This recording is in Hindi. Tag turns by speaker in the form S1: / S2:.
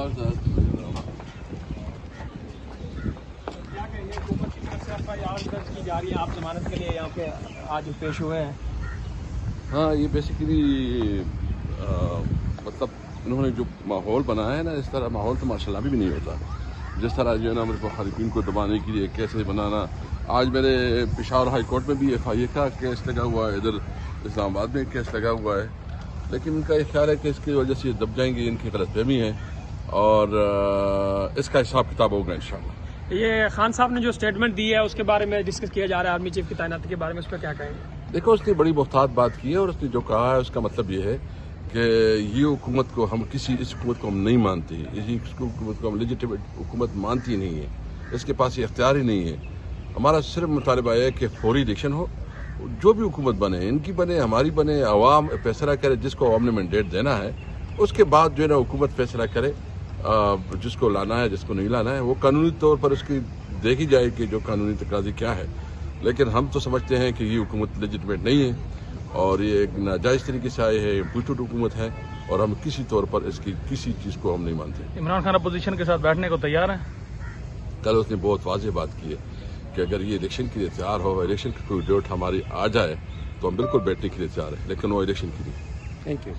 S1: हुकूमत की तरफ से एफआईआर दर्ज की जा रही है, आप जमानत के लिए यहाँ पे आज पेश हुए हैं।
S2: हाँ, ये बेसिकली मतलब इन्होंने जो माहौल बनाया है ना, इस तरह माहौल तो माशाल्लाह भी नहीं होता। जिस तरह जो है ना मेरे मुखालिफिन को दबाने के लिए कैसे बनाना। आज मेरे पेशावर हाई कोर्ट में भी FIA का केस लगा हुआ है, इधर इस्लामाबाद में केस लगा हुआ है, लेकिन इनका ये ख्याल है कि इसकी वजह से दब जाएंगे, इनकी गलतफहमी है और इसका हिसाब किताब होगा इंशाल्लाह।
S1: ये खान साहब ने जो स्टेटमेंट दी है उसके बारे में डिस्कस किया जा रहा है, आर्मी चीफ की तैनाती के बारे में, उस पर क्या कहेंगे?
S2: देखो, उसने बड़ी मुख्तार बात की है और उसने जो कहा है उसका मतलब ये है कि ये हुकूमत को हम इस हुकूमत को हम नहीं मानते, इस हुकूमत को हम लेजिटिमेट हुकूमत मानती नहीं है, इसके पास ये इख्तियार ही नहीं है। हमारा सिर्फ मुतालबा है कि फौरी इलेक्शन हो, जो भी हुकूमत बने, इनकी बने, हमारी बने, अवाम फैसला करे, जिसको अवाम ने मैंडेट देना है, उसके बाद जो है ना हुकूमत फैसला करे जिसको लाना है, जिसको नहीं लाना है, वो कानूनी तौर पर उसकी देखी जाए कि जो कानूनी तकाज़ी क्या है। लेकिन हम तो समझते हैं कि ये हुकूमत लेजिटिमेट नहीं है और ये एक नाजायज़ तरीके से आए है, इम्पीच्ड हुकूमत है और हम किसी तौर पर इसकी किसी चीज़ को हम नहीं मानते।
S1: इमरान खान अपोजिशन के साथ बैठने को तैयार है?
S2: कल उसने बहुत वाज़ेह बात की है कि अगर ये इलेक्शन के लिए तैयार हो, इलेक्शन की कोई डेट हमारी आ जाए तो हम बिल्कुल बैठने के लिए तैयार है, लेकिन वो इलेक्शन के लिए।
S1: Thank you.